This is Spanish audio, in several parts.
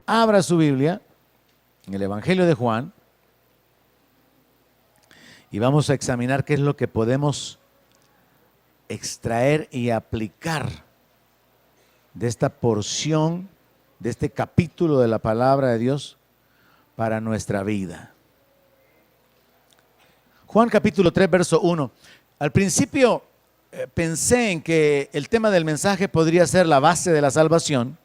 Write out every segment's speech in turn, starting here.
abra su Biblia en el Evangelio de Juan y vamos a examinar qué es lo que podemos extraer y aplicar de esta porción, de este capítulo de la palabra de Dios para nuestra vida. Juan capítulo 3, verso 1. Al principio pensé en que el tema del mensaje podría ser la base de la salvación,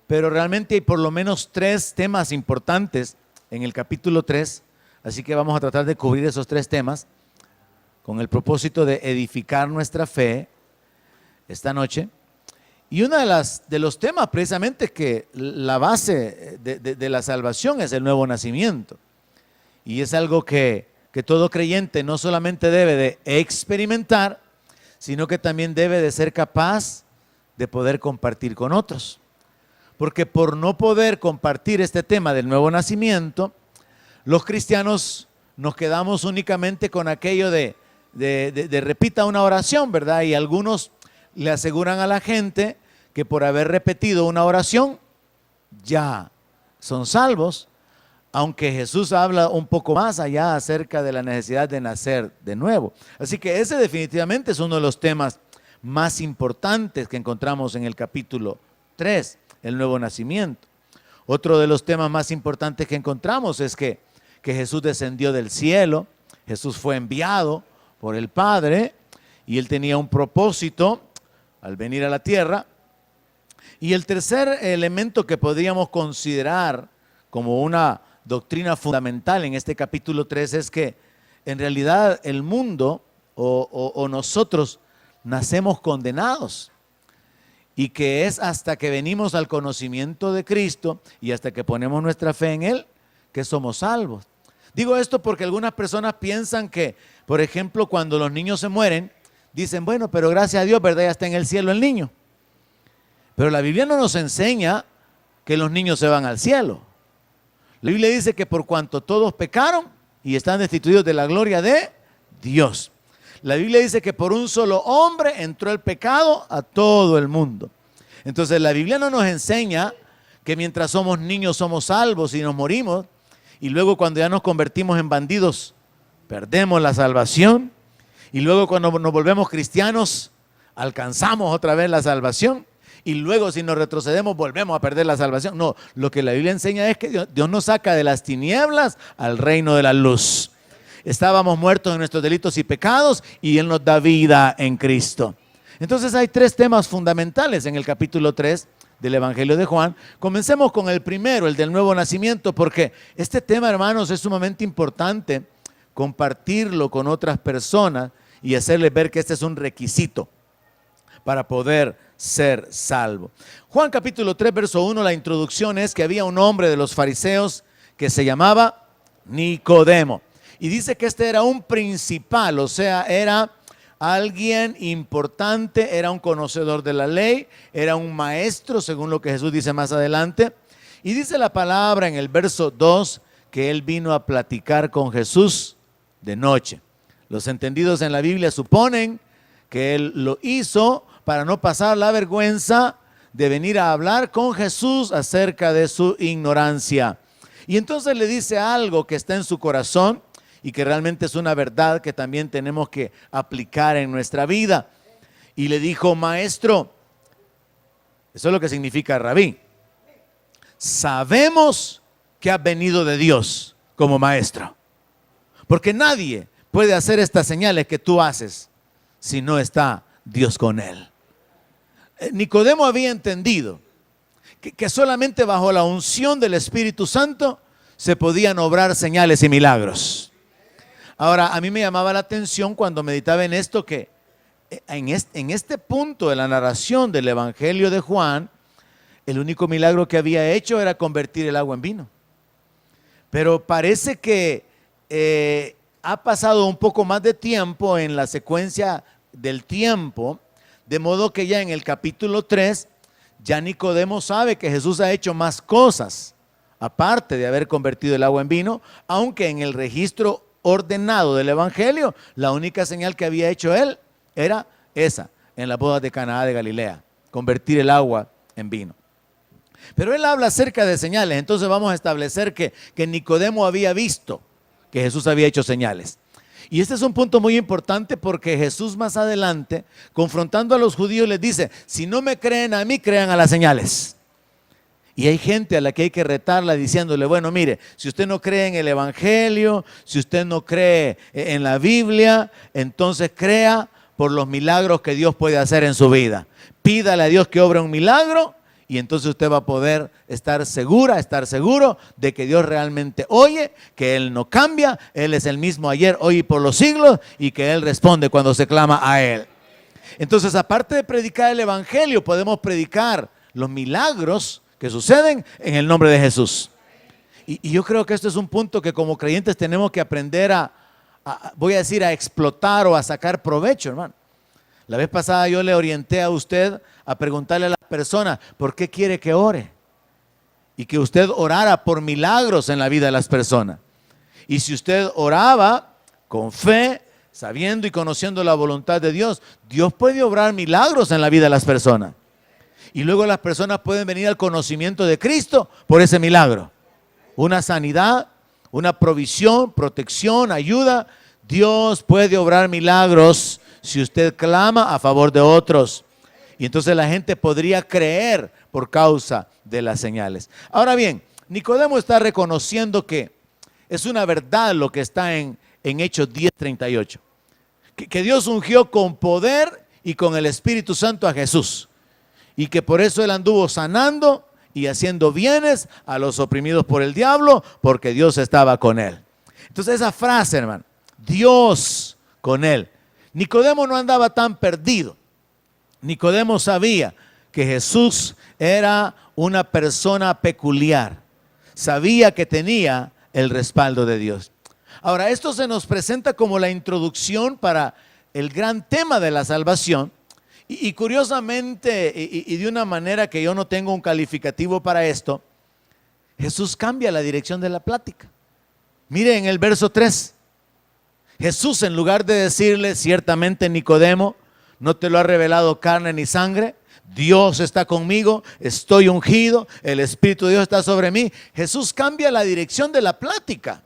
pero realmente hay por lo menos 3 temas importantes en el capítulo 3, así que vamos a tratar de cubrir esos 3 temas con el propósito de edificar nuestra fe esta noche. Y uno de los temas precisamente es que la base de la salvación es el nuevo nacimiento. Y es algo que todo creyente no solamente debe de experimentar, sino que también debe de ser capaz de poder compartir con otros. Porque por no poder compartir este tema del nuevo nacimiento, los cristianos nos quedamos únicamente con aquello de repita una oración, ¿verdad? Y algunos le aseguran a la gente que por haber repetido una oración ya son salvos, aunque Jesús habla un poco más allá acerca de la necesidad de nacer de nuevo. Así que ese definitivamente es uno de los temas más importantes que encontramos en el capítulo 3, el nuevo nacimiento. Otro de los temas más importantes que encontramos es que Jesús descendió del cielo, Jesús fue enviado por el Padre y Él tenía un propósito al venir a la tierra. Y el tercer elemento que podríamos considerar como una doctrina fundamental en este capítulo 3 es que en realidad el mundo o nosotros nacemos condenados y que es hasta que venimos al conocimiento de Cristo y hasta que ponemos nuestra fe en Él que somos salvos. Digo esto porque algunas personas piensan que, por ejemplo, cuando los niños se mueren, dicen, bueno, pero gracias a Dios, ¿verdad? Ya está en el cielo el niño. Pero la Biblia no nos enseña que los niños se van al cielo. La Biblia dice que por cuanto todos pecaron y están destituidos de la gloria de Dios. La Biblia dice que por un solo hombre entró el pecado a todo el mundo. Entonces la Biblia no nos enseña que mientras somos niños somos salvos y nos morimos, y luego cuando ya nos convertimos en bandidos perdemos la salvación, y luego cuando nos volvemos cristianos alcanzamos otra vez la salvación. Y luego si nos retrocedemos volvemos a perder la salvación. No, lo que la Biblia enseña es que Dios nos saca de las tinieblas al reino de la luz. Estábamos muertos en nuestros delitos y pecados y Él nos da vida en Cristo. Entonces hay 3 temas fundamentales en el capítulo 3 del Evangelio de Juan. Comencemos con el primero, el del nuevo nacimiento, porque este tema, hermanos, es sumamente importante compartirlo con otras personas y hacerles ver que este es un requisito para poder ser salvo. Juan capítulo 3, verso 1, la introducción es que había un hombre de los fariseos que se llamaba Nicodemo. Y dice que este era un principal, o sea, era alguien importante, era un conocedor de la ley, era un maestro, según lo que Jesús dice más adelante. Y dice la palabra en el verso 2 que él vino a platicar con Jesús de noche. Los entendidos en la Biblia suponen que él lo hizo para no pasar la vergüenza de venir a hablar con Jesús acerca de su ignorancia. Y entonces le dice algo que está en su corazón y que realmente es una verdad que también tenemos que aplicar en nuestra vida. Y le dijo, maestro, eso es lo que significa rabí. Sabemos que has venido de Dios como maestro, porque nadie puede hacer estas señales que tú haces si no está Dios con él. Nicodemo había entendido que solamente bajo la unción del Espíritu Santo se podían obrar señales y milagros. Ahora, a mí me llamaba la atención cuando meditaba en esto que en este punto de la narración del Evangelio de Juan, el único milagro que había hecho era convertir el agua en vino. Pero parece que ha pasado un poco más de tiempo en la secuencia del tiempo, de modo que ya en el capítulo 3, ya Nicodemo sabe que Jesús ha hecho más cosas, aparte de haber convertido el agua en vino, aunque en el registro ordenado del Evangelio, la única señal que había hecho él era esa, en las bodas de Caná de Galilea, convertir el agua en vino. Pero él habla acerca de señales. Entonces vamos a establecer que Nicodemo había visto que Jesús había hecho señales. Y este es un punto muy importante porque Jesús más adelante, confrontando a los judíos, les dice: si no me creen a mí, crean a las señales. Y hay gente a la que hay que retarla diciéndole: bueno, mire, si usted no cree en el Evangelio, si usted no cree en la Biblia, entonces crea por los milagros que Dios puede hacer en su vida. Pídale a Dios que obre un milagro y entonces usted va a poder estar seguro de que Dios realmente oye, que Él no cambia, Él es el mismo ayer, hoy y por los siglos, y que Él responde cuando se clama a Él. Entonces, aparte de predicar el Evangelio, podemos predicar los milagros que suceden en el nombre de Jesús. Y yo creo que esto es un punto que como creyentes tenemos que aprender a explotar o a sacar provecho, hermano. La vez pasada yo le orienté a usted a preguntarle a las personas: ¿por qué quiere que ore? Y que usted orara por milagros en la vida de las personas. Y si usted oraba con fe, sabiendo y conociendo la voluntad de Dios, Dios puede obrar milagros en la vida de las personas. Y luego las personas pueden venir al conocimiento de Cristo por ese milagro. Una sanidad, una provisión, protección, ayuda. Dios puede obrar milagros si usted clama a favor de otros. Y entonces la gente podría creer por causa de las señales. Ahora bien, Nicodemo está reconociendo que es una verdad lo que está en Hechos 10:38. Que Dios ungió con poder y con el Espíritu Santo a Jesús. Y que por eso él anduvo sanando y haciendo bienes a los oprimidos por el diablo, porque Dios estaba con él. Entonces esa frase, hermano, Dios con él. Nicodemo no andaba tan perdido. Nicodemo sabía que Jesús era una persona peculiar. Sabía que tenía el respaldo de Dios. Ahora, esto se nos presenta como la introducción para el gran tema de la salvación. Y curiosamente, y de una manera que yo no tengo un calificativo para esto, Jesús cambia la dirección de la plática. Mire en el verso 3. Jesús, en lugar de decirle: ciertamente, Nicodemo, no te lo ha revelado carne ni sangre, Dios está conmigo, estoy ungido, el Espíritu de Dios está sobre mí. Jesús cambia la dirección de la plática.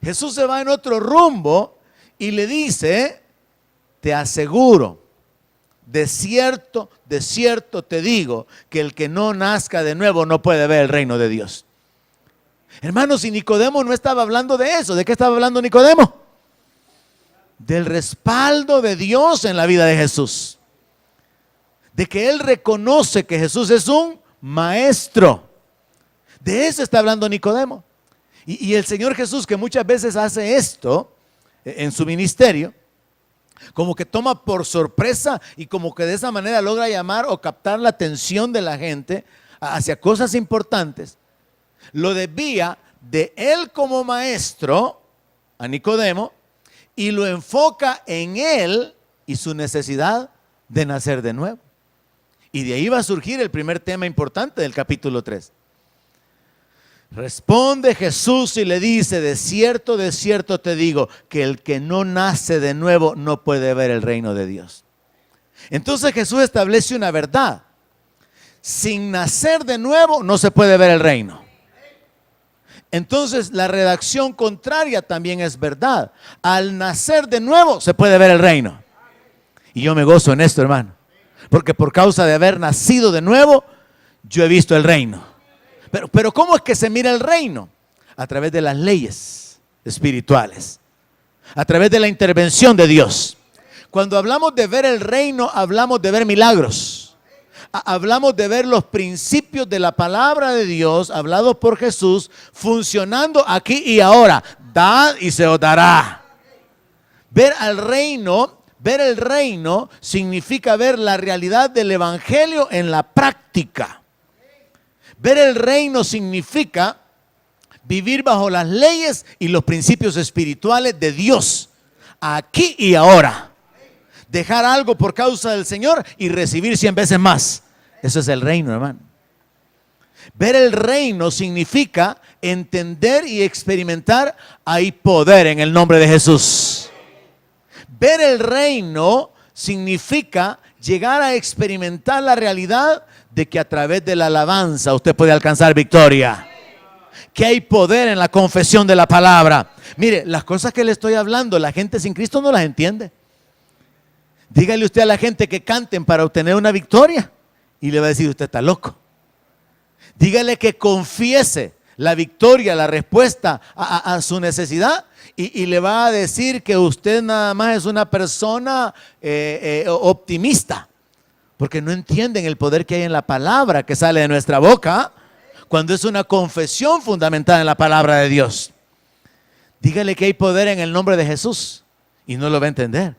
Jesús se va en otro rumbo y le dice: te aseguro, de cierto te digo, que el que no nazca de nuevo no puede ver el reino de Dios. Hermanos, y Nicodemo no estaba hablando de eso. ¿De qué estaba hablando Nicodemo? Del respaldo de Dios en la vida de Jesús. De que él reconoce que Jesús es un maestro. De eso está hablando Nicodemo. Y el Señor Jesús, que muchas veces hace esto en su ministerio, como que toma por sorpresa y como que de esa manera logra llamar o captar la atención de la gente hacia cosas importantes, lo desvía de él como maestro a Nicodemo y lo enfoca en él y su necesidad de nacer de nuevo. Y de ahí va a surgir el primer tema importante del capítulo 3. Responde Jesús y le dice: de cierto te digo, que el que no nace de nuevo no puede ver el reino de Dios. Entonces Jesús establece una verdad: sin nacer de nuevo no se puede ver el reino. Entonces la redacción contraria también es verdad: al nacer de nuevo se puede ver el reino. Y yo me gozo en esto, hermano, porque por causa de haber nacido de nuevo, yo he visto el reino. Pero ¿cómo es que se mira el reino? A través de las leyes espirituales, a través de la intervención de Dios. Cuando hablamos de ver el reino, hablamos de ver milagros. Hablamos de ver los principios de la palabra de Dios, hablados por Jesús, funcionando aquí y ahora. Dad y se os dará. Ver el reino significa ver la realidad del evangelio en la práctica. Ver el reino significa vivir bajo las leyes y los principios espirituales de Dios, aquí y ahora. Dejar algo por causa del Señor y recibir 100 veces más. Eso es el reino, hermano. Ver el reino significa entender y experimentar: hay poder en el nombre de Jesús. Ver el reino significa llegar a experimentar la realidad de que a través de la alabanza usted puede alcanzar victoria. Que hay poder en la confesión de la palabra. Mire, las cosas que le estoy hablando, la gente sin Cristo no las entiende. Dígale usted a la gente que canten para obtener una victoria y le va a decir: usted está loco. Dígale que confiese la victoria, la respuesta a su necesidad y le va a decir que usted nada más es una persona optimista, porque no entienden el poder que hay en la palabra que sale de nuestra boca cuando es una confesión fundamentada en la palabra de Dios. Dígale que hay poder en el nombre de Jesús y no lo va a entender.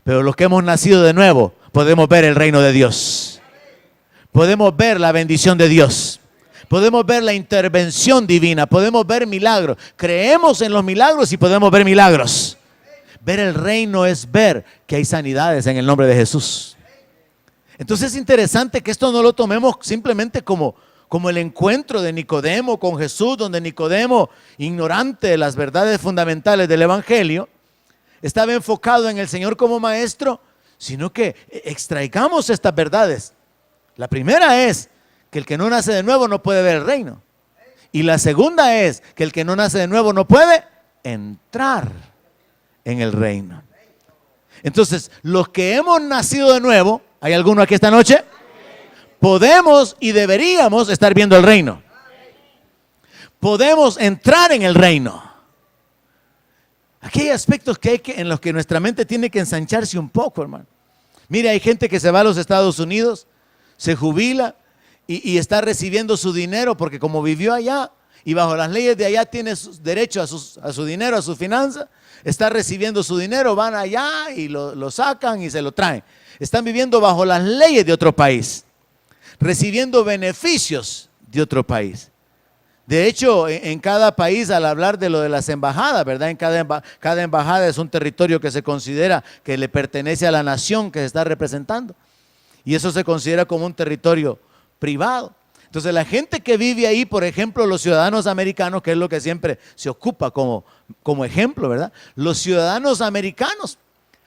Pero los que hemos nacido de nuevo podemos ver el reino de Dios. Podemos ver la bendición de Dios. Podemos ver la intervención divina. Podemos ver milagros. Creemos en los milagros y podemos ver milagros. Ver el reino es ver que hay sanidades en el nombre de Jesús. Entonces es interesante que esto no lo tomemos simplemente como el encuentro de Nicodemo con Jesús, donde Nicodemo, ignorante de las verdades fundamentales del Evangelio, estaba enfocado en el Señor como maestro, sino que extraigamos estas verdades. La primera es que el que no nace de nuevo no puede ver el reino. Y la segunda es que el que no nace de nuevo no puede entrar en el reino. Entonces, los que hemos nacido de nuevo, ¿hay alguno aquí esta noche? Podemos y deberíamos estar viendo el reino. Podemos entrar en el reino. Aquí hay aspectos en los que nuestra mente tiene que ensancharse un poco, hermano. Mire, hay gente que se va a los Estados Unidos, se jubila y está recibiendo su dinero porque como vivió allá y bajo las leyes de allá tiene derecho a su dinero, a su finanza, está recibiendo su dinero, van allá y lo sacan y se lo traen. Están viviendo bajo las leyes de otro país, recibiendo beneficios de otro país. De hecho, en cada país, al hablar de lo de las embajadas, ¿verdad? En cada embajada es un territorio que se considera que le pertenece a la nación que se está representando. Y eso se considera como un territorio privado. Entonces, la gente que vive ahí, por ejemplo, los ciudadanos americanos, que es lo que siempre se ocupa como ejemplo, ¿verdad? Los ciudadanos americanos,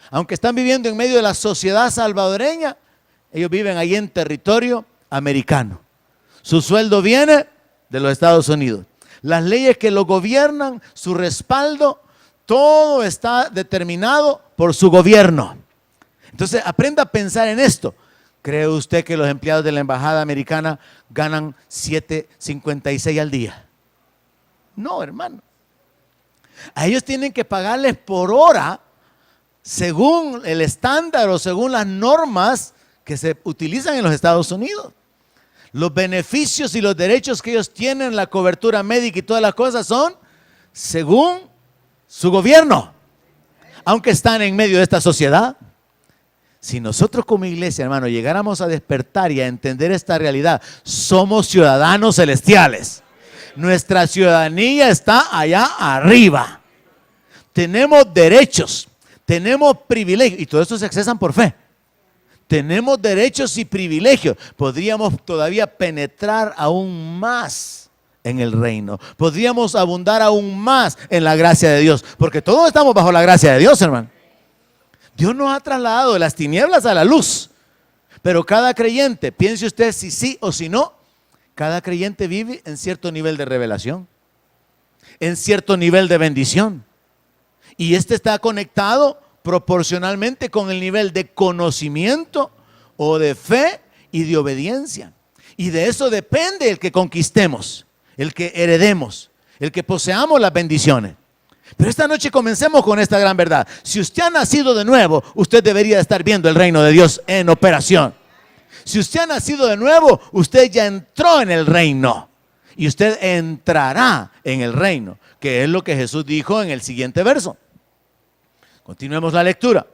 aunque están viviendo en medio de la sociedad salvadoreña, ellos viven ahí en territorio americano. Su sueldo viene de los Estados Unidos. Las leyes que lo gobiernan, su respaldo, todo está determinado por su gobierno. Entonces, aprenda a pensar en esto. ¿Cree usted que los empleados de la embajada americana ganan $7.56 al día? No, hermano. A ellos tienen que pagarles por hora según el estándar o según las normas que se utilizan en los Estados Unidos. Los beneficios y los derechos que ellos tienen, la cobertura médica y todas las cosas son según su gobierno, aunque están en medio de esta sociedad. Si nosotros como iglesia, hermano, llegáramos a despertar y a entender esta realidad, somos ciudadanos celestiales. Nuestra ciudadanía está allá arriba. Tenemos derechos, tenemos privilegios y todo esto se accesan por fe. Tenemos derechos y privilegios. Podríamos todavía penetrar aún más en el reino. Podríamos abundar aún más en la gracia de Dios. Porque todos estamos bajo la gracia de Dios, hermano. Dios nos ha trasladado de las tinieblas a la luz. Pero cada creyente, piense usted si sí o si no, cada creyente vive en cierto nivel de revelación, en cierto nivel de bendición. Y este está conectado proporcionalmente con el nivel de conocimiento o de fe y de obediencia. Y de eso depende el que conquistemos, el que heredemos, el que poseamos las bendiciones. Pero esta noche comencemos con esta gran verdad. Si usted ha nacido de nuevo, usted debería estar viendo el reino de Dios en operación. Si usted ha nacido de nuevo, usted ya entró en el reino. Y usted entrará en el reino, que es lo que Jesús dijo en el siguiente verso. Continuemos la lectura.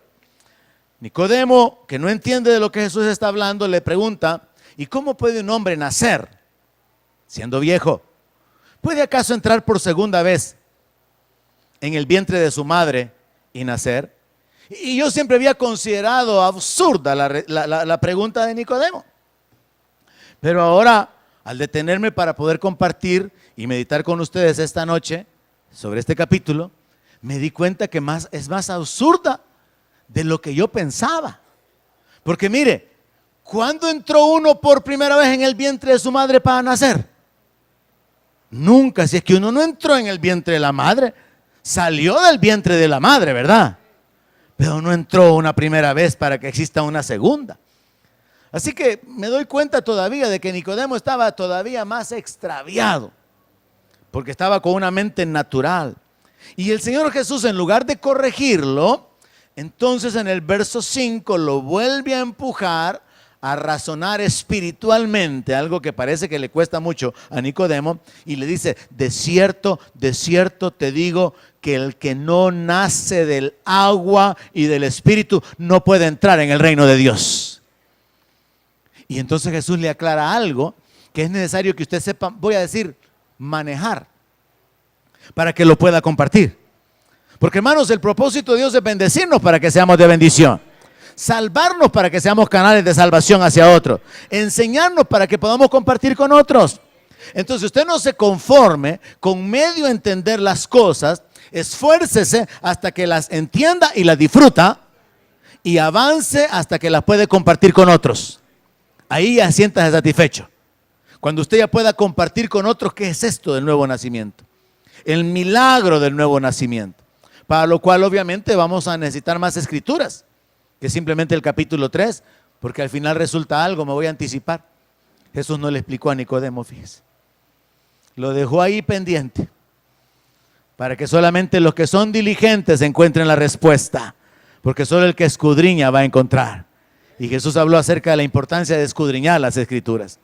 Nicodemo, que no entiende de lo que Jesús está hablando, le pregunta: ¿y cómo puede un hombre nacer siendo viejo? ¿Puede acaso entrar por segunda vez en el vientre de su madre y nacer? Y yo siempre había considerado absurda la pregunta de Nicodemo. Pero ahora, al detenerme para poder compartir y meditar con ustedes esta noche sobre este capítulo, me di cuenta que es más absurda de lo que yo pensaba. Porque mire, ¿Cuándo entró uno por primera vez en el vientre de su madre para nacer? Nunca. Si es que uno no entró en el vientre de la madre, salió del vientre de la madre, ¿verdad? Pero no entró una primera vez para que exista una segunda. Así que me doy cuenta todavía de que Nicodemo estaba todavía más extraviado, porque estaba con una mente natural. Y el Señor Jesús, en lugar de corregirlo, entonces en el verso 5 lo vuelve a empujar a razonar espiritualmente, algo que parece que le cuesta mucho a Nicodemo, y le dice: de cierto te digo que el que no nace del agua y del Espíritu no puede entrar en el reino de Dios. Y entonces Jesús le aclara algo que es necesario que usted sepa, voy a decir, manejar, para que lo pueda compartir. Porque, hermanos, el propósito de Dios es bendecirnos para que seamos de bendición, salvarnos para que seamos canales de salvación hacia otros, enseñarnos para que podamos compartir con otros. Entonces, usted no se conforme con medio entender las cosas, esfuércese hasta que las entienda y las disfruta, y avance hasta que las puede compartir con otros. Ahí ya siéntase satisfecho. Cuando usted ya pueda compartir con otros qué es esto del nuevo nacimiento, el milagro del nuevo nacimiento, para lo cual obviamente vamos a necesitar más escrituras que simplemente el capítulo 3, porque al final resulta algo, me voy a anticipar. Jesús no le explicó a Nicodemo, fíjese. Lo dejó ahí pendiente, para que solamente los que son diligentes encuentren la respuesta, porque solo el que escudriña va a encontrar. Y Jesús habló acerca de la importancia de escudriñar las escrituras.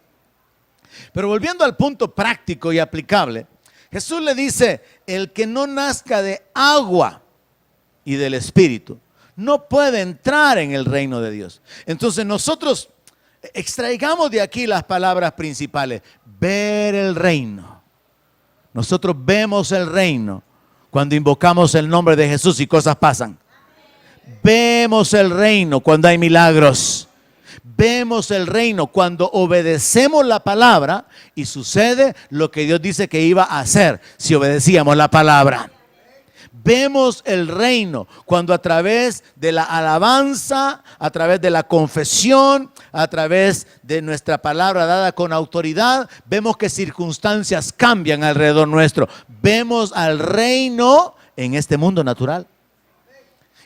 Pero volviendo al punto práctico y aplicable, Jesús le dice: el que no nazca de agua y del Espíritu no puede entrar en el reino de Dios. Entonces nosotros extraigamos de aquí las palabras principales: ver el reino. Nosotros vemos el reino cuando invocamos el nombre de Jesús y cosas pasan. Vemos el reino cuando hay milagros. Vemos el reino cuando obedecemos la palabra y sucede lo que Dios dice que iba a hacer si obedecíamos la palabra. Vemos el reino cuando a través de la alabanza, a través de la confesión, a través de nuestra palabra dada con autoridad, vemos que circunstancias cambian alrededor nuestro. Vemos al reino en este mundo natural.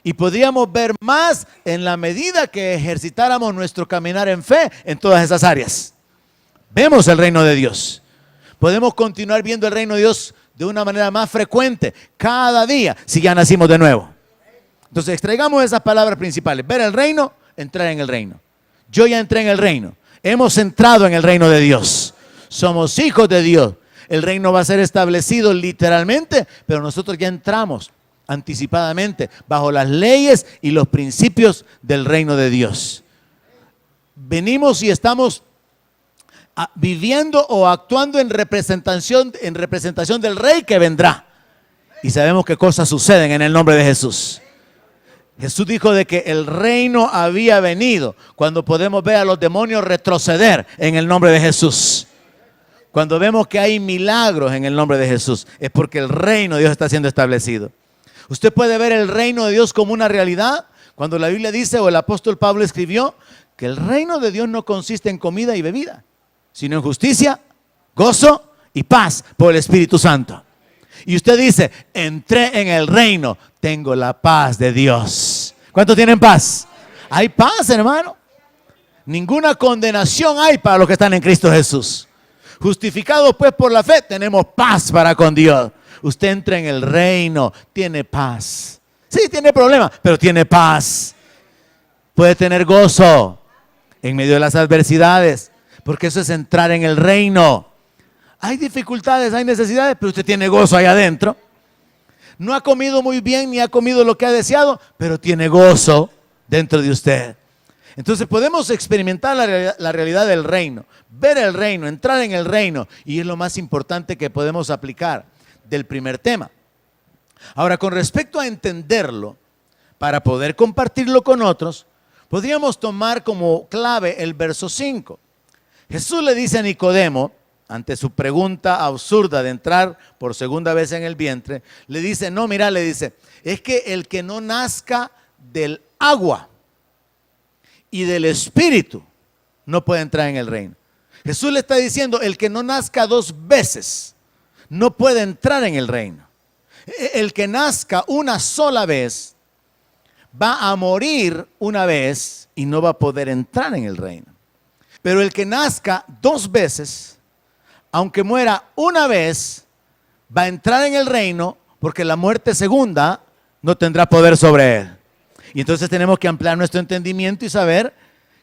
Y podríamos ver más en la medida que ejercitáramos nuestro caminar en fe en todas esas áreas. Vemos el reino de Dios. Podemos continuar viendo el reino de Dios de una manera más frecuente cada día si ya nacimos de nuevo. Entonces extraigamos esas palabras principales: ver el reino, entrar en el reino. Yo ya entré en el reino. Hemos entrado en el reino de Dios. Somos hijos de Dios. El reino va a ser establecido literalmente, pero nosotros ya entramos anticipadamente bajo las leyes y los principios del reino de Dios. Venimos y estamos viviendo o actuando en representación del Rey que vendrá. Y sabemos que cosas suceden en el nombre de Jesús. Jesús dijo de que el reino había venido cuando podemos ver a los demonios retroceder en el nombre de Jesús. Cuando vemos que hay milagros en el nombre de Jesús, es porque el reino de Dios está siendo establecido. Usted puede ver el reino de Dios como una realidad cuando la Biblia dice, o el apóstol Pablo escribió, que el reino de Dios no consiste en comida y bebida, sino en justicia, gozo y paz por el Espíritu Santo. Y usted dice: entré en el reino, tengo la paz de Dios. ¿Cuántos tienen paz? Hay paz, hermano. Ninguna condenación hay para los que están en Cristo Jesús. Justificados pues por la fe, tenemos paz para con Dios. Usted entra en el reino, tiene paz. Sí, tiene problemas, pero tiene paz. Puede tener gozo en medio de las adversidades, porque eso es entrar en el reino. Hay dificultades, hay necesidades, pero usted tiene gozo ahí adentro. No ha comido muy bien ni ha comido lo que ha deseado, pero tiene gozo dentro de usted. Entonces podemos experimentar la realidad del reino, ver el reino, entrar en el reino, y es lo más importante que podemos aplicar del primer tema. Ahora, con respecto a entenderlo, para poder compartirlo con otros, podríamos tomar como clave el verso 5. Jesús le dice a Nicodemo, ante su pregunta absurda de entrar por segunda vez en el vientre, le dice: no, mira, le dice, es que el que no nazca del agua y del Espíritu no puede entrar en el reino. Jesús le está diciendo, el que no nazca 2 veces no puede entrar en el reino. El que nazca una sola vez va a morir una vez y no va a poder entrar en el reino. Pero el que nazca 2 veces, aunque muera una vez, va a entrar en el reino, porque la muerte segunda no tendrá poder sobre él. Y entonces tenemos que ampliar nuestro entendimiento y saber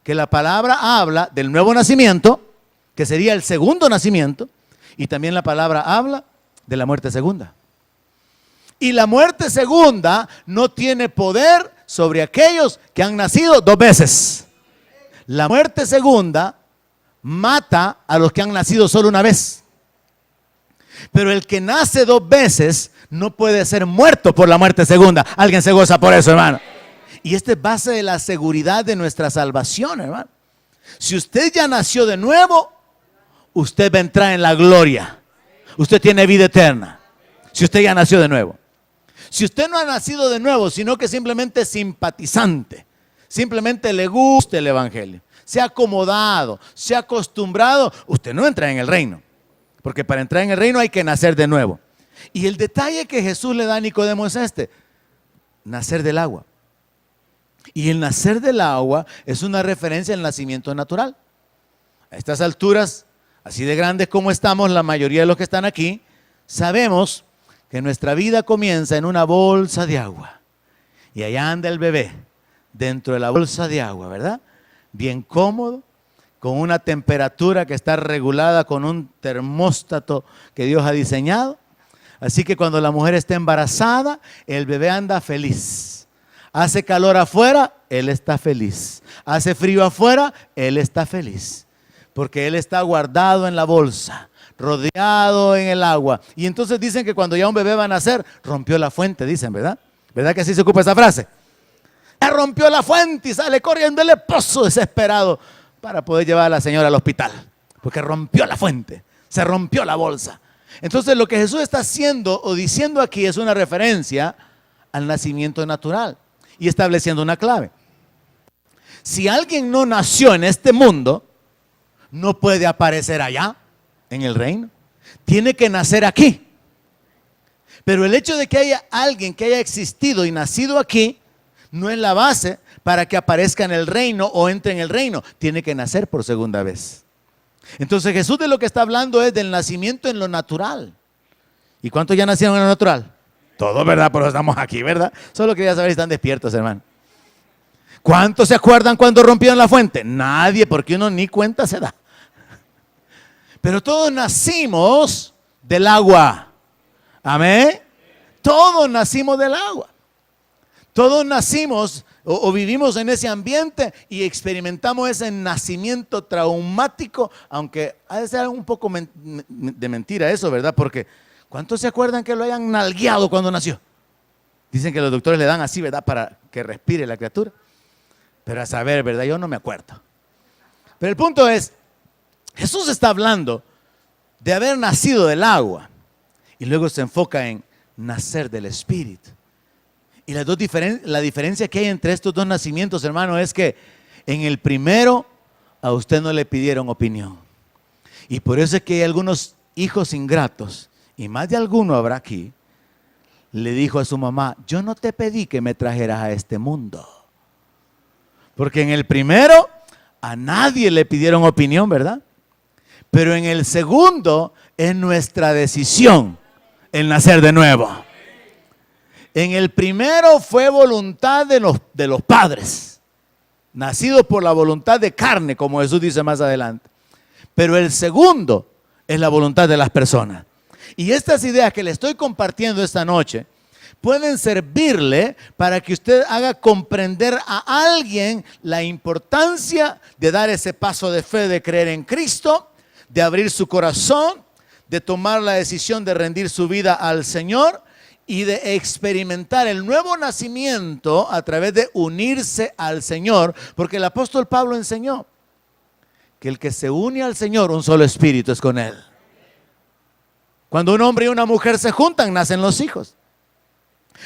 que la palabra habla del nuevo nacimiento, que sería el segundo nacimiento, y también la palabra habla de la muerte segunda. Y la muerte segunda no tiene poder sobre aquellos que han nacido 2 veces. La muerte segunda mata a los que han nacido solo una vez. Pero el que nace 2 veces no puede ser muerto por la muerte segunda. Alguien se goza por eso, hermano. Y esta es base de la seguridad de nuestra salvación, hermano. Si usted ya nació de nuevo, usted va a entrar en la gloria. Usted tiene vida eterna. Si usted ya nació de nuevo. Si usted no ha nacido de nuevo, sino que simplemente es simpatizante, simplemente le gusta el evangelio, se ha acomodado, se ha acostumbrado, usted no entra en el reino. Porque para entrar en el reino hay que nacer de nuevo. Y el detalle que Jesús le da a Nicodemo es este: nacer del agua. Y el nacer del agua es una referencia al nacimiento natural. A estas alturas, así de grandes como estamos, la mayoría de los que están aquí, sabemos que nuestra vida comienza en una bolsa de agua. Y allá anda el bebé, dentro de la bolsa de agua, ¿verdad? Bien cómodo, con una temperatura que está regulada con un termóstato que Dios ha diseñado. Así que cuando la mujer está embarazada, el bebé anda feliz. Hace calor afuera, él está feliz. Hace frío afuera, él está feliz. Porque él está guardado en la bolsa, rodeado en el agua. Y entonces dicen que cuando ya un bebé va a nacer, rompió la fuente, dicen, ¿verdad? ¿Verdad que así se ocupa esa frase? Ya rompió la fuente y sale corriendo el esposo desesperado para poder llevar a la señora al hospital. Porque rompió la fuente, se rompió la bolsa. Entonces lo que Jesús está haciendo o diciendo aquí es una referencia al nacimiento natural y estableciendo una clave. Si alguien no nació en este mundo, no puede aparecer allá en el reino. Tiene que nacer aquí. Pero el hecho de que haya alguien que haya existido y nacido aquí no es la base para que aparezca en el reino o entre en el reino. Tiene que nacer por segunda vez. Entonces Jesús de lo que está hablando es del nacimiento en lo natural. ¿Y cuántos ya nacieron en lo natural? Todos, ¿verdad? Por eso estamos aquí, ¿verdad? Solo quería saber si están despiertos, hermano. ¿Cuántos se acuerdan cuando rompieron la fuente? Nadie, porque uno ni cuenta se da. Pero todos nacimos del agua. Amén. Todos nacimos del agua. Todos nacimos o vivimos en ese ambiente y experimentamos ese nacimiento traumático, aunque ha de ser un poco de mentira eso, ¿verdad? Porque ¿cuántos se acuerdan que lo hayan nalgueado cuando nació? Dicen que los doctores le dan así, ¿verdad? Para que respire la criatura. Pero a saber, ¿verdad? Yo no me acuerdo. Pero el punto es, Jesús está hablando de haber nacido del agua y luego se enfoca en nacer del Espíritu. Y la diferencia que hay entre estos dos nacimientos, hermano, es que en el primero a usted no le pidieron opinión. Y por eso es que hay algunos hijos ingratos, y más de alguno habrá aquí, le dijo a su mamá: yo no te pedí que me trajeras a este mundo. Porque en el primero a nadie le pidieron opinión, ¿verdad? Pero en el segundo es nuestra decisión el nacer de nuevo. En el primero fue voluntad de los padres, nacidos por la voluntad de carne, como Jesús dice más adelante. Pero el segundo es la voluntad de las personas. Y estas ideas que le estoy compartiendo esta noche pueden servirle para que usted haga comprender a alguien la importancia de dar ese paso de fe, de creer en Cristo, de abrir su corazón, de tomar la decisión de rendir su vida al Señor y de experimentar el nuevo nacimiento a través de unirse al Señor, porque el apóstol Pablo enseñó que el que se une al Señor, un solo espíritu es con Él. Cuando un hombre y una mujer se juntan, nacen los hijos.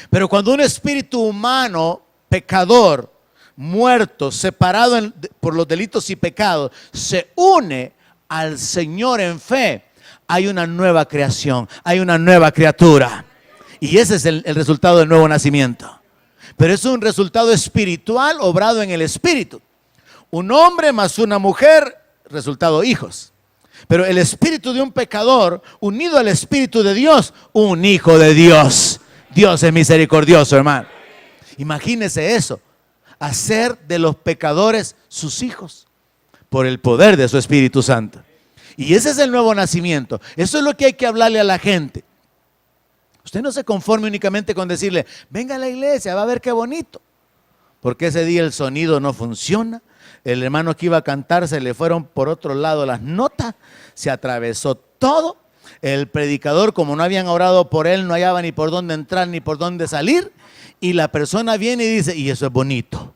Pero cuando un espíritu humano, pecador, muerto, separado por los delitos y pecados, se une al Señor en fe, hay una nueva creación, hay una nueva criatura. Y ese es el resultado del nuevo nacimiento. Pero es un resultado espiritual obrado en el espíritu. Un hombre más una mujer, resultado hijos. Pero el espíritu de un pecador unido al espíritu de Dios, un hijo de Dios. Dios es misericordioso, hermano. Imagínese eso, hacer de los pecadores sus hijos por el poder de su Espíritu Santo. Y ese es el nuevo nacimiento. Eso es lo que hay que hablarle a la gente. Usted no se conforme únicamente con decirle, venga a la iglesia, va a ver qué bonito. Porque ese día el sonido no funciona. El hermano que iba a cantar se le fueron por otro lado las notas, se atravesó todo. El predicador, como no habían orado por él, no hallaba ni por dónde entrar ni por dónde salir. Y la persona viene y dice, y eso es bonito.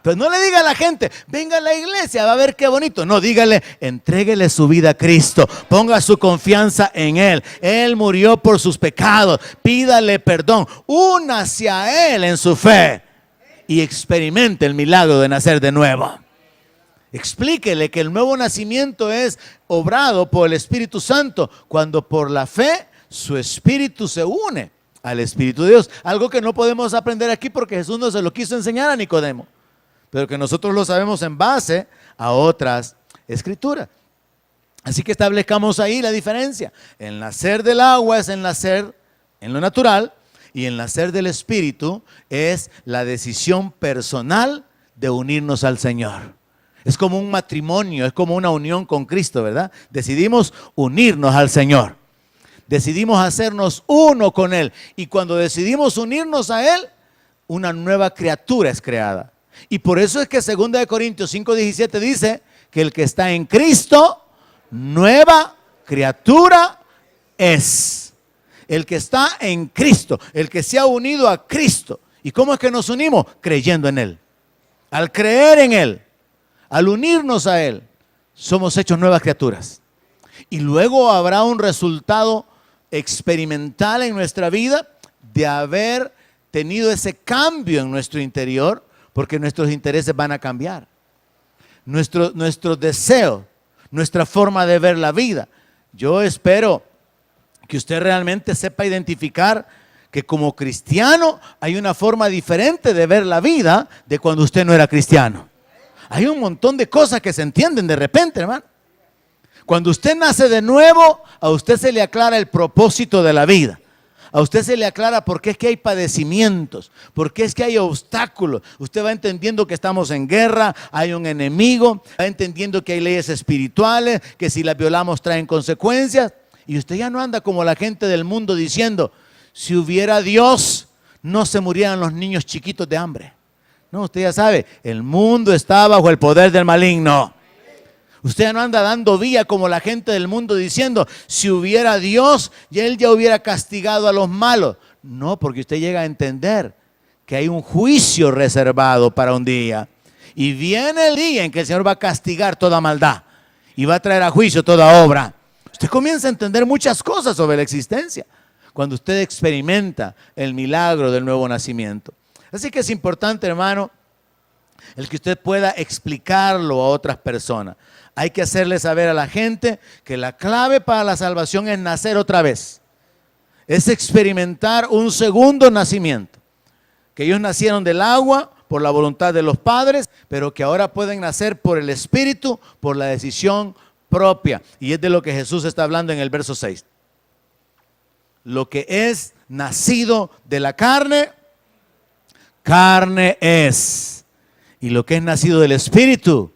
Pues no le diga a la gente, venga a la iglesia, va a ver qué bonito. No, dígale, entréguele su vida a Cristo, ponga su confianza en Él. Él murió por sus pecados, pídale perdón, únase a Él en su fe y experimente el milagro de nacer de nuevo. Explíquele que el nuevo nacimiento es obrado por el Espíritu Santo cuando por la fe su espíritu se une al Espíritu de Dios. Algo que no podemos aprender aquí porque Jesús no se lo quiso enseñar a Nicodemo, pero que nosotros lo sabemos en base a otras escrituras. Así que establezcamos ahí la diferencia. El nacer del agua es el nacer en lo natural y el nacer del Espíritu es la decisión personal de unirnos al Señor. Es como un matrimonio, es como una unión con Cristo, ¿verdad? Decidimos unirnos al Señor. Decidimos hacernos uno con Él. Y cuando decidimos unirnos a Él, una nueva criatura es creada. Y por eso es que 2 Corintios 5:17 dice que el que está en Cristo, nueva criatura es. El que está en Cristo, el que se ha unido a Cristo. ¿Y cómo es que nos unimos? Creyendo en Él. Al creer en Él, al unirnos a Él, somos hechos nuevas criaturas. Y luego habrá un resultado experimental en nuestra vida de haber tenido ese cambio en nuestro interior, porque nuestros intereses van a cambiar. Nuestro deseo, nuestra forma de ver la vida. Yo espero que usted realmente sepa identificar que como cristiano hay una forma diferente de ver la vida de cuando usted no era cristiano. Hay un montón de cosas que se entienden de repente, hermano. Cuando usted nace de nuevo, a usted se le aclara el propósito de la vida. A usted se le aclara por qué es que hay padecimientos, por qué es que hay obstáculos. Usted va entendiendo que estamos en guerra, hay un enemigo, va entendiendo que hay leyes espirituales, que si las violamos traen consecuencias. Y usted ya no anda como la gente del mundo diciendo, si hubiera Dios, no se murieran los niños chiquitos de hambre. No, usted ya sabe, el mundo está bajo el poder del maligno. Usted ya no anda dando vía como la gente del mundo diciendo, si hubiera Dios, Él ya hubiera castigado a los malos. No, porque usted llega a entender que hay un juicio reservado para un día. Y viene el día en que el Señor va a castigar toda maldad y va a traer a juicio toda obra. Usted comienza a entender muchas cosas sobre la existencia cuando usted experimenta el milagro del nuevo nacimiento. Así que es importante, hermano, el que usted pueda explicarlo a otras personas. Hay que hacerle saber a la gente que la clave para la salvación es nacer otra vez. Es experimentar un segundo nacimiento. Que ellos nacieron del agua por la voluntad de los padres, pero que ahora pueden nacer por el Espíritu, por la decisión propia. Y es de lo que Jesús está hablando en el verso 6. Lo que es nacido de la carne, carne es. Y lo que es nacido del Espíritu,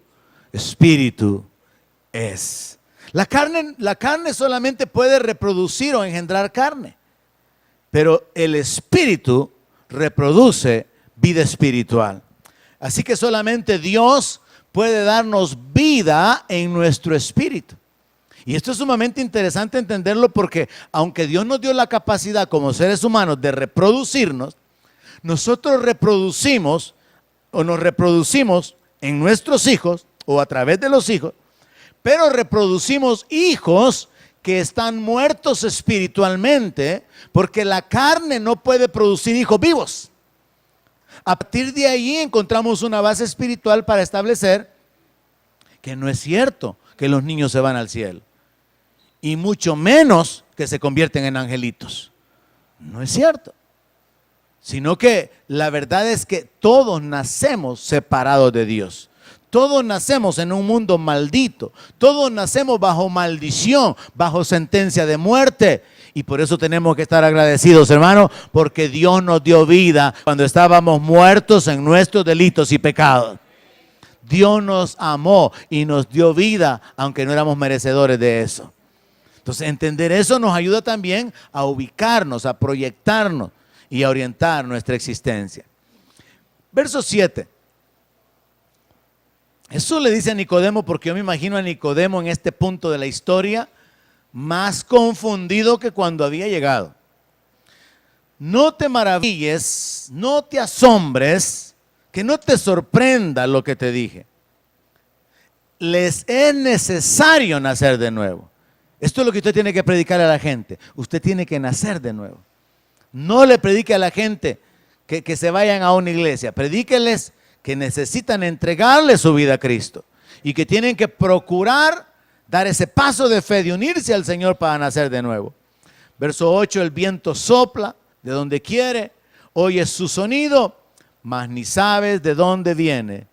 Espíritu es. La carne solamente puede reproducir o engendrar carne, pero el Espíritu reproduce vida espiritual. Así que solamente Dios puede darnos vida en nuestro espíritu. Y esto es sumamente interesante entenderlo porque aunque Dios nos dio la capacidad como seres humanos de reproducirnos, nosotros reproducimos o nos reproducimos en nuestros hijos o a través de los hijos, pero reproducimos hijos que están muertos espiritualmente porque la carne no puede producir hijos vivos. A partir de ahí encontramos una base espiritual para establecer que no es cierto que los niños se van al cielo, y mucho menos que se convierten en angelitos. No es cierto. Sino que la verdad es que todos nacemos separados de Dios. Todos nacemos en un mundo maldito. Todos nacemos bajo maldición, bajo sentencia de muerte. Y por eso tenemos que estar agradecidos, hermanos, porque Dios nos dio vida cuando estábamos muertos en nuestros delitos y pecados. Dios nos amó y nos dio vida, aunque no éramos merecedores de eso. Entonces, entender eso nos ayuda también a ubicarnos, a proyectarnos y a orientar nuestra existencia. Verso 7. Jesús le dice a Nicodemo, porque yo me imagino a Nicodemo en este punto de la historia más confundido que cuando había llegado. No te maravilles, no te asombres, que no te sorprenda lo que te dije. Les es necesario nacer de nuevo. Esto es lo que usted tiene que predicar a la gente. Usted tiene que nacer de nuevo. No le predique a la gente que se vayan a una iglesia. Predíqueles que necesitan entregarle su vida a Cristo y que tienen que procurar dar ese paso de fe, de unirse al Señor para nacer de nuevo. Verso 8, el viento sopla de donde quiere, oyes su sonido, mas ni sabes de dónde viene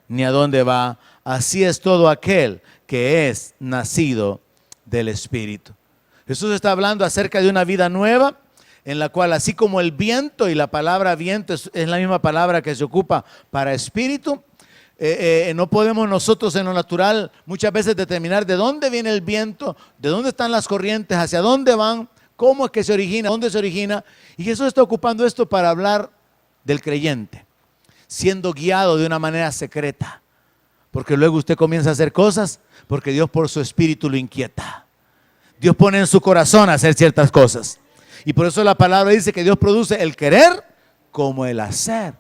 ni a dónde va. Así es todo aquel que es nacido del Espíritu. Jesús está hablando acerca de una vida nueva, en la cual así como el viento, y la palabra viento es la misma palabra que se ocupa para espíritu, no podemos nosotros en lo natural muchas veces determinar de dónde viene el viento, de dónde están las corrientes, hacia dónde van, cómo es que se origina, dónde se origina. Y Jesús está ocupando esto para hablar del creyente, siendo guiado de una manera secreta, porque luego usted comienza a hacer cosas porque Dios por su espíritu lo inquieta. Dios pone en su corazón a hacer ciertas cosas. Y por eso la palabra dice que Dios produce el querer como el hacer.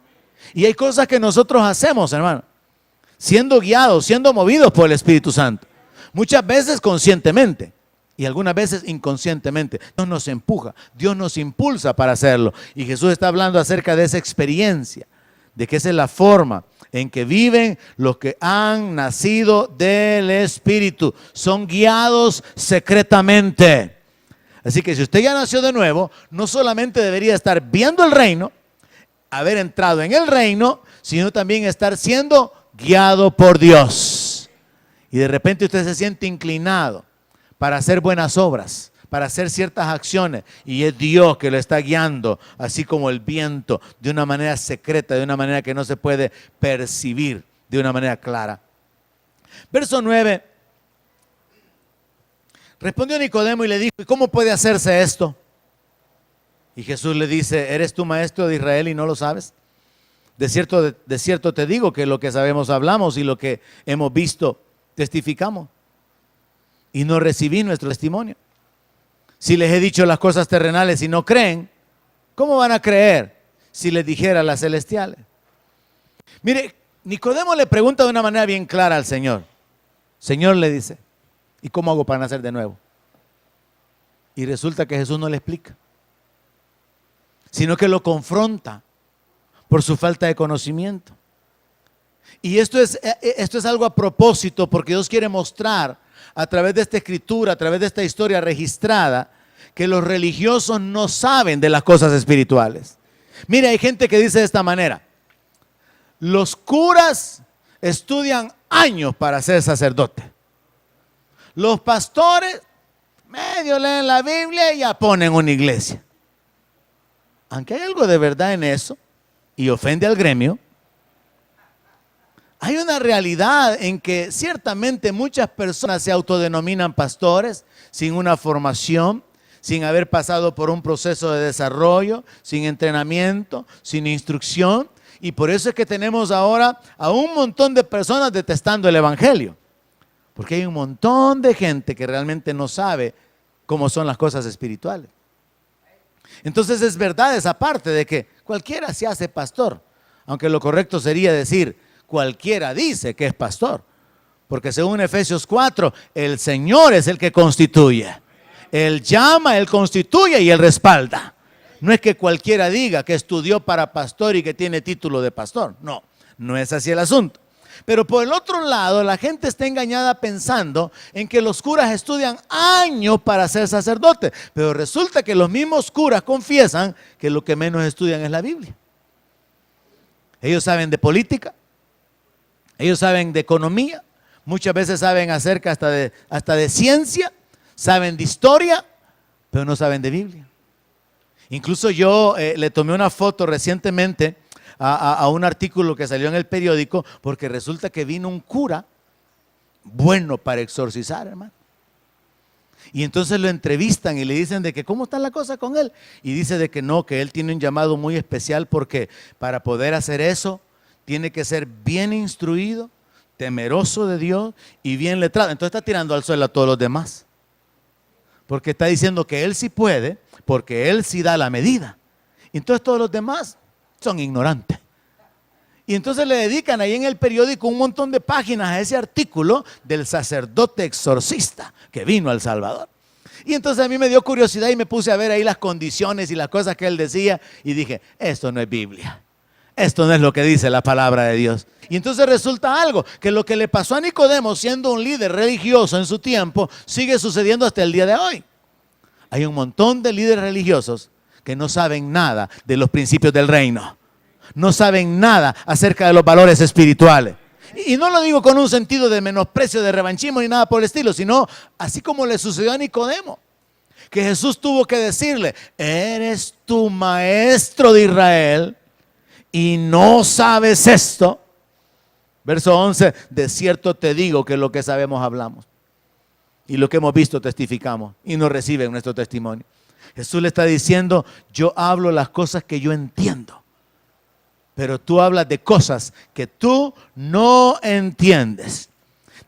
Y hay cosas que nosotros hacemos, hermano, siendo guiados, siendo movidos por el Espíritu Santo. Muchas veces conscientemente y algunas veces inconscientemente. Dios nos empuja, Dios nos impulsa para hacerlo. Y Jesús está hablando acerca de esa experiencia, de que esa es la forma en que viven los que han nacido del Espíritu. Son guiados secretamente. Así que si usted ya nació de nuevo, no solamente debería estar viendo el reino, haber entrado en el reino, sino también estar siendo guiado por Dios. Y de repente usted se siente inclinado para hacer buenas obras, para hacer ciertas acciones, y es Dios que lo está guiando, así como el viento, de una manera secreta, de una manera que no se puede percibir de una manera clara. Verso 9. Respondió Nicodemo y le dijo, ¿y cómo puede hacerse esto? Y Jesús le dice, ¿eres tú maestro de Israel y no lo sabes? De cierto te digo que lo que sabemos hablamos y lo que hemos visto testificamos. Y no recibí nuestro testimonio. Si les he dicho las cosas terrenales y no creen, ¿cómo van a creer si les dijera las celestiales? Mire, Nicodemo le pregunta de una manera bien clara al Señor. Señor, le dice, ¿y cómo hago para nacer de nuevo? Y resulta que Jesús no le explica, sino que lo confronta por su falta de conocimiento. Y esto es algo a propósito, porque Dios quiere mostrar a través de esta escritura, a través de esta historia registrada, que los religiosos no saben de las cosas espirituales. Mire, hay gente que dice de esta manera: los curas estudian años para ser sacerdote. Los pastores medio leen la Biblia y ya ponen una iglesia. Aunque hay algo de verdad en eso y ofende al gremio, hay una realidad en que ciertamente muchas personas se autodenominan pastores sin una formación, sin haber pasado por un proceso de desarrollo, sin entrenamiento, sin instrucción. Y por eso es que tenemos ahora a un montón de personas detestando el evangelio. Porque hay un montón de gente que realmente no sabe cómo son las cosas espirituales. Entonces es verdad esa parte de que cualquiera se hace pastor. Aunque lo correcto sería decir, cualquiera dice que es pastor. Porque según Efesios 4, el Señor es el que constituye. Él llama, Él constituye y Él respalda. No es que cualquiera diga que estudió para pastor y que tiene título de pastor. No, no es así el asunto. Pero por el otro lado, la gente está engañada pensando en que los curas estudian años para ser sacerdotes. Pero resulta que los mismos curas confiesan que lo que menos estudian es la Biblia. Ellos saben de política, ellos saben de economía, muchas veces saben acerca hasta de ciencia, saben de historia, pero no saben de Biblia. Incluso yo le tomé una foto recientemente a un artículo que salió en el periódico, porque resulta que vino un cura bueno para exorcizar, hermano. Y entonces lo entrevistan y le dicen de que cómo está la cosa con él. Y dice de que no, que él tiene un llamado muy especial, porque para poder hacer eso tiene que ser bien instruido, temeroso de Dios y bien letrado. Entonces está tirando al suelo a todos los demás, porque está diciendo que él sí puede, porque él sí da la medida. Y entonces todos los demás son ignorantes. Y entonces le dedican ahí en el periódico un montón de páginas a ese artículo del sacerdote exorcista que vino a El Salvador. Y entonces a mí me dio curiosidad y me puse a ver ahí las condiciones y las cosas que él decía y dije, esto no es Biblia. Esto no es lo que dice la palabra de Dios. Y entonces resulta algo, que lo que le pasó a Nicodemo siendo un líder religioso en su tiempo, sigue sucediendo hasta el día de hoy. Hay un montón de líderes religiosos que no saben nada de los principios del reino. No saben nada acerca de los valores espirituales. Y no lo digo con un sentido de menosprecio, de revanchismo ni nada por el estilo, sino así como le sucedió a Nicodemo, que Jesús tuvo que decirle, ¿eres tú maestro de Israel y no sabes esto? Verso 11, de cierto te digo que lo que sabemos hablamos y lo que hemos visto testificamos y no reciben nuestro testimonio. Jesús le está diciendo, yo hablo las cosas que yo entiendo, pero tú hablas de cosas que tú no entiendes.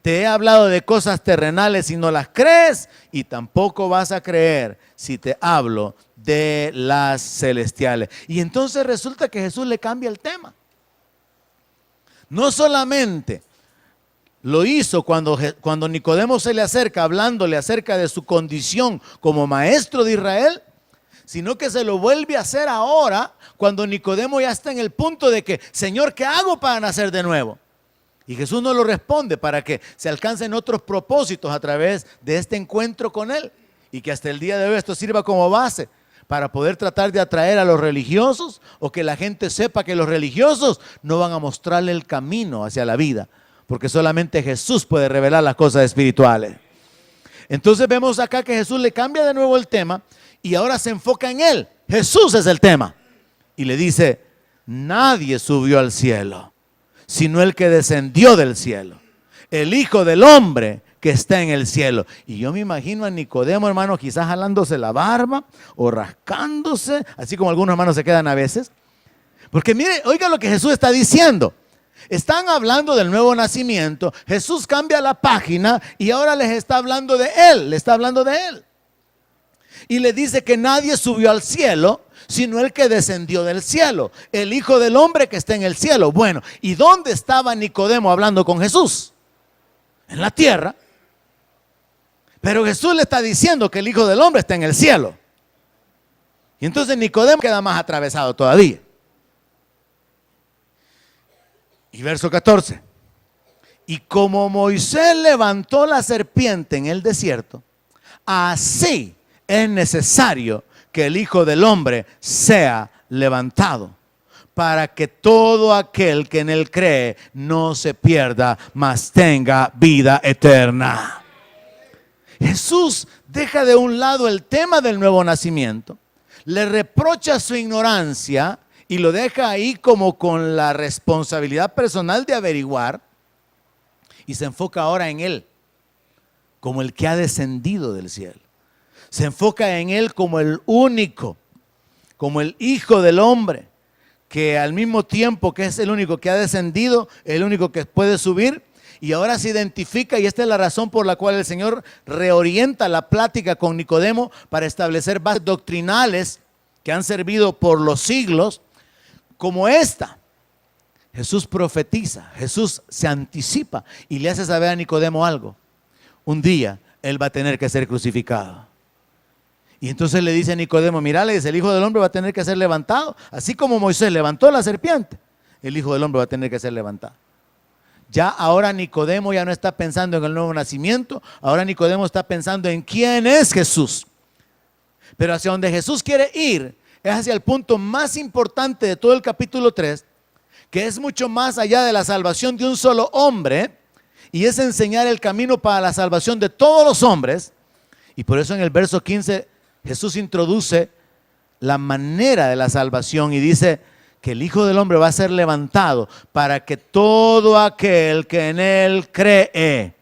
Te he hablado de cosas terrenales y no las crees, y tampoco vas a creer si te hablo de las celestiales. Y entonces resulta que Jesús le cambia el tema. No solamente lo hizo cuando Nicodemo se le acerca, hablándole acerca de su condición como maestro de Israel, sino que se lo vuelve a hacer ahora cuando Nicodemo ya está en el punto de que, Señor, ¿qué hago para nacer de nuevo? Y Jesús no lo responde para que se alcancen otros propósitos a través de este encuentro con Él, y que hasta el día de hoy esto sirva como base para poder tratar de atraer a los religiosos, o que la gente sepa que los religiosos no van a mostrarle el camino hacia la vida, porque solamente Jesús puede revelar las cosas espirituales. Entonces vemos acá que Jesús le cambia de nuevo el tema y ahora se enfoca en Él. Jesús es el tema. Y le dice, nadie subió al cielo, sino el que descendió del cielo, el Hijo del Hombre que está en el cielo. Y yo me imagino a Nicodemo, hermano, quizás jalándose la barba o rascándose, así como algunos hermanos se quedan a veces. Porque mire, oiga lo que Jesús está diciendo. Están hablando del nuevo nacimiento. Jesús cambia la página y ahora les está hablando de Él. Le está hablando de Él. Y le dice que nadie subió al cielo, sino el que descendió del cielo, el Hijo del Hombre que está en el cielo. Bueno, ¿y dónde estaba Nicodemo hablando con Jesús? En la tierra. Pero Jesús le está diciendo que el Hijo del Hombre está en el cielo. Y entonces Nicodemo queda más atravesado todavía. Y verso 14. Y como Moisés levantó la serpiente en el desierto, así es necesario que el Hijo del Hombre sea levantado, para que todo aquel que en él cree no se pierda, mas tenga vida eterna. Jesús deja de un lado el tema del nuevo nacimiento, le reprocha su ignorancia y lo deja ahí como con la responsabilidad personal de averiguar, y se enfoca ahora en Él como el que ha descendido del cielo. Se enfoca en Él como el único, como el Hijo del Hombre, que al mismo tiempo que es el único que ha descendido, el único que puede subir. Y ahora se identifica, y esta es la razón por la cual el Señor reorienta la plática con Nicodemo para establecer bases doctrinales que han servido por los siglos, como esta. Jesús profetiza, Jesús se anticipa y le hace saber a Nicodemo algo. Un día Él va a tener que ser crucificado. Y entonces le dice a Nicodemo, mira, le dice, el Hijo del Hombre va a tener que ser levantado. Así como Moisés levantó la serpiente, el Hijo del Hombre va a tener que ser levantado. Ya ahora Nicodemo ya no está pensando en el nuevo nacimiento, ahora Nicodemo está pensando en quién es Jesús. Pero hacia donde Jesús quiere ir es hacia el punto más importante de todo el capítulo 3, que es mucho más allá de la salvación de un solo hombre, y es enseñar el camino para la salvación de todos los hombres. Y por eso en el verso 15 Jesús introduce la manera de la salvación y dice que el Hijo del Hombre va a ser levantado para que todo aquel que en Él cree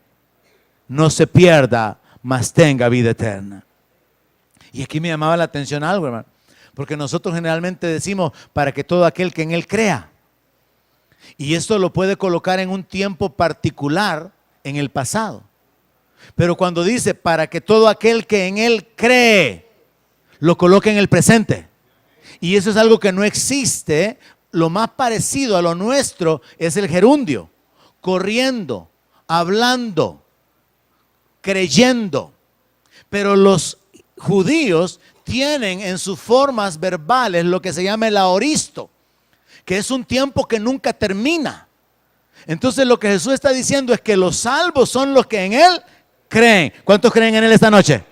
no se pierda, mas tenga vida eterna. Y aquí me llamaba la atención algo, hermano, porque nosotros generalmente decimos para que todo aquel que en Él crea. Y esto lo puede colocar en un tiempo particular en el pasado. Pero cuando dice para que todo aquel que en Él cree, lo coloca en el presente. Y eso es algo que no existe. Lo más parecido a lo nuestro es el gerundio. Corriendo, hablando, creyendo. Pero los judíos tienen en sus formas verbales lo que se llama el aoristo, que es un tiempo que nunca termina. Entonces lo que Jesús está diciendo es que los salvos son los que en Él creen. ¿Cuántos creen en Él esta noche?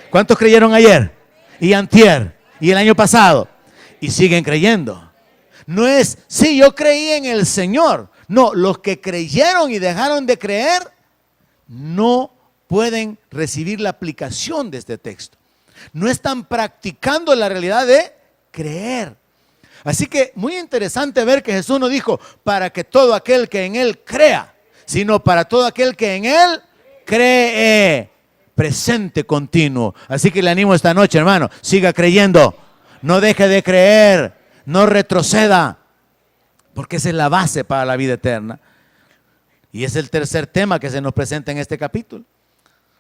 ¿Cuántos creyeron ayer y antier y el año pasado? Y siguen creyendo. No es, sí, yo creí en el Señor. No, los que creyeron y dejaron de creer no pueden recibir la aplicación de este texto. No están practicando la realidad de creer. Así que muy interesante ver que Jesús no dijo para que todo aquel que en Él crea, sino para todo aquel que en Él cree. Presente continuo. Así que le animo esta noche, hermano, siga creyendo, no deje de creer, no retroceda, porque esa es la base para la vida eterna. Y es el tercer tema que se nos presenta en este capítulo.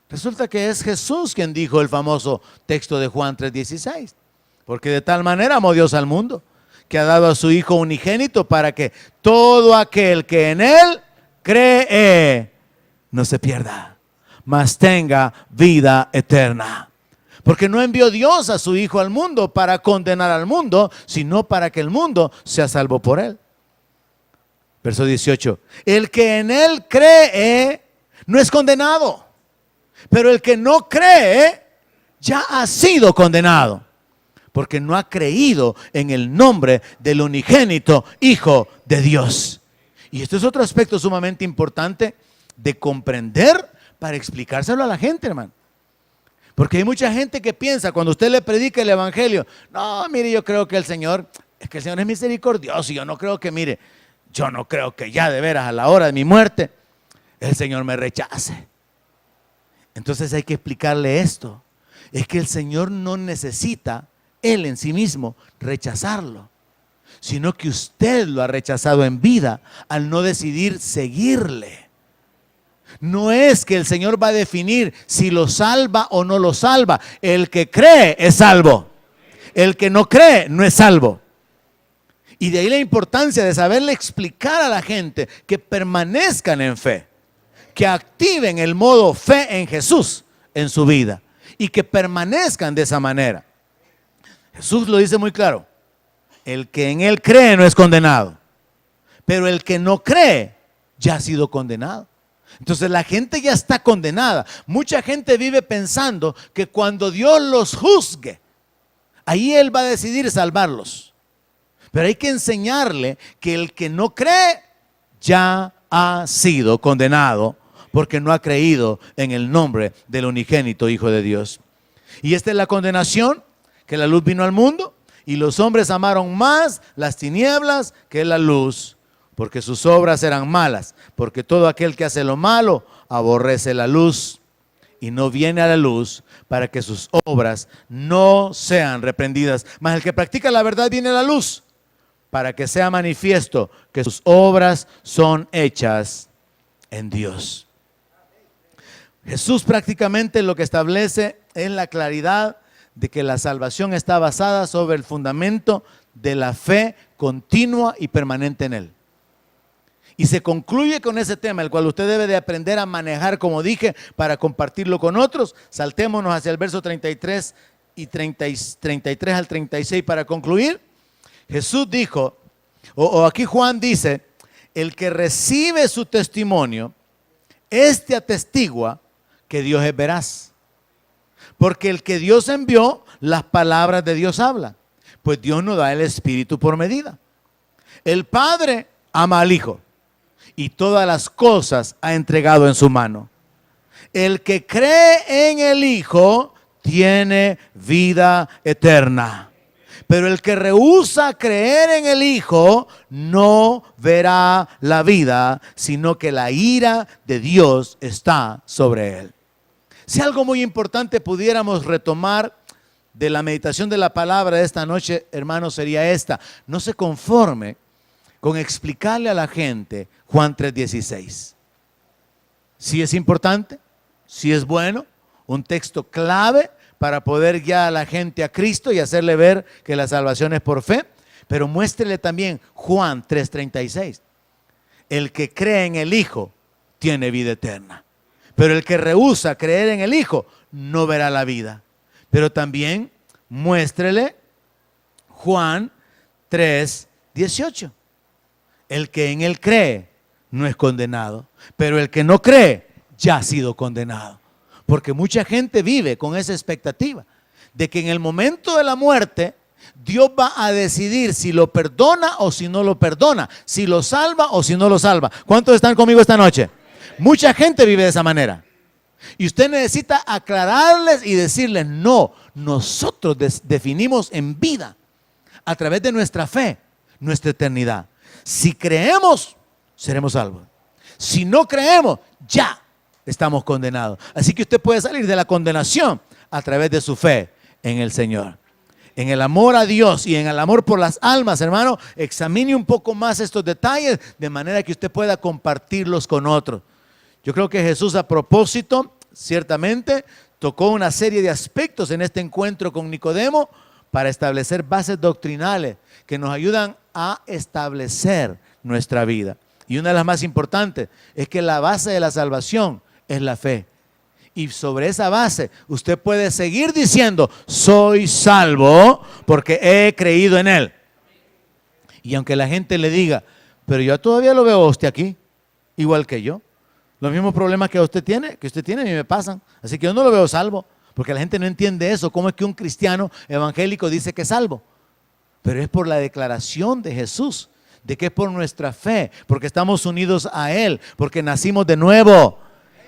Resulta que es Jesús quien dijo el famoso texto de Juan 3:16, porque de tal manera amó Dios al mundo, que ha dado a su Hijo unigénito para que todo aquel que en Él cree no se pierda, mas tenga vida eterna. Porque no envió Dios a su Hijo al mundo para condenar al mundo, sino para que el mundo sea salvo por Él. Verso 18. El que en Él cree no es condenado, pero el que no cree ya ha sido condenado, porque no ha creído en el nombre del unigénito Hijo de Dios. Y esto es otro aspecto sumamente importante de comprender para explicárselo a la gente, hermano. Porque hay mucha gente que piensa cuando usted le predica el evangelio, no, mire, yo creo que el Señor es misericordioso y yo no creo que ya de veras a la hora de mi muerte el Señor me rechace. Entonces hay que explicarle esto, es que el Señor no necesita Él en sí mismo rechazarlo, sino que usted lo ha rechazado en vida al no decidir seguirle. No es que el Señor va a definir si lo salva o no lo salva. El que cree es salvo. El que no cree no es salvo. Y de ahí la importancia de saberle explicar a la gente que permanezcan en fe, que activen el modo fe en Jesús en su vida y que permanezcan de esa manera. Jesús lo dice muy claro. El que en Él cree no es condenado, pero el que no cree ya ha sido condenado. Entonces la gente ya está condenada. Mucha gente vive pensando que cuando Dios los juzgue, ahí Él va a decidir salvarlos. Pero hay que enseñarle que el que no cree ya ha sido condenado porque no ha creído en el nombre del unigénito Hijo de Dios. Y esta es la condenación, que la luz vino al mundo y los hombres amaron más las tinieblas que la luz, porque sus obras eran malas, porque todo aquel que hace lo malo aborrece la luz y no viene a la luz para que sus obras no sean reprendidas. Mas el que practica la verdad viene a la luz para que sea manifiesto que sus obras son hechas en Dios. Jesús prácticamente lo que establece es la claridad de que la salvación está basada sobre el fundamento de la fe continua y permanente en Él. Y se concluye con ese tema, el cual usted debe de aprender a manejar, como dije, para compartirlo con otros. Saltémonos hacia el verso 33 y 33 al 36 para concluir, Jesús dijo, o aquí Juan dice, el que recibe su testimonio, este atestigua que Dios es veraz. Porque el que Dios envió, las palabras de Dios habla. Pues Dios no da el Espíritu por medida. El Padre ama al Hijo y todas las cosas ha entregado en su mano. El que cree en el Hijo tiene vida eterna. Pero el que rehúsa creer en el Hijo no verá la vida, sino que la ira de Dios está sobre él. Si algo muy importante pudiéramos retomar de la meditación de la palabra de esta noche, hermanos, sería esta: no se conforme con explicarle a la gente Juan 3:16. Sí es importante, sí es bueno, un texto clave para poder guiar a la gente a Cristo y hacerle ver que la salvación es por fe, pero muéstrele también Juan 3:36. El que cree en el Hijo tiene vida eterna, pero el que rehúsa creer en el Hijo no verá la vida. Pero también muéstrele Juan 3:18. El que en él cree no es condenado, pero el que no cree ya ha sido condenado. Porque mucha gente vive con esa expectativa de que en el momento de la muerte Dios va a decidir si lo perdona o si no lo perdona, si lo salva o si no lo salva. ¿Cuántos están conmigo esta noche? Mucha gente vive de esa manera. Y usted necesita aclararles y decirles: no, nosotros definimos en vida a través de nuestra fe nuestra eternidad. Si creemos, seremos salvos. Si no creemos, ya estamos condenados. Así que usted puede salir de la condenación a través de su fe en el Señor. En el amor a Dios y en el amor por las almas, hermano, examine un poco más estos detalles de manera que usted pueda compartirlos con otros. Yo creo que Jesús, a propósito, ciertamente tocó una serie de aspectos en este encuentro con Nicodemo para establecer bases doctrinales que nos ayudan a establecer nuestra vida. Y una de las más importantes es que la base de la salvación es la fe. Y sobre esa base usted puede seguir diciendo: soy salvo porque he creído en Él. Y aunque la gente le diga: pero yo todavía lo veo a usted aquí, igual que yo. Los mismos problemas que usted tiene, a mí me pasan. Así que yo no lo veo salvo, porque la gente no entiende eso. ¿Cómo es que un cristiano evangélico dice que es salvo? Pero es por la declaración de Jesús, de que es por nuestra fe, porque estamos unidos a Él, porque nacimos de nuevo.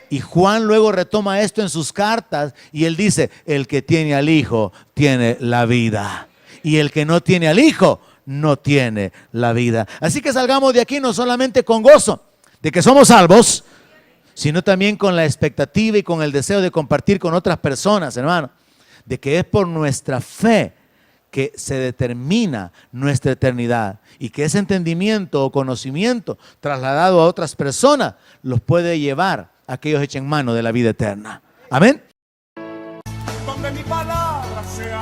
Y Juan luego retoma esto en sus cartas y él dice: el que tiene al Hijo tiene la vida, y el que no tiene al Hijo no tiene la vida. Así que salgamos de aquí no solamente con gozo de que somos salvos, sino también con la expectativa y con el deseo de compartir con otras personas, hermano, de que es por nuestra fe que se determina nuestra eternidad, y que ese entendimiento o conocimiento trasladado a otras personas los puede llevar a que ellos echen mano de la vida eterna. Amén. Donde mi palabra sea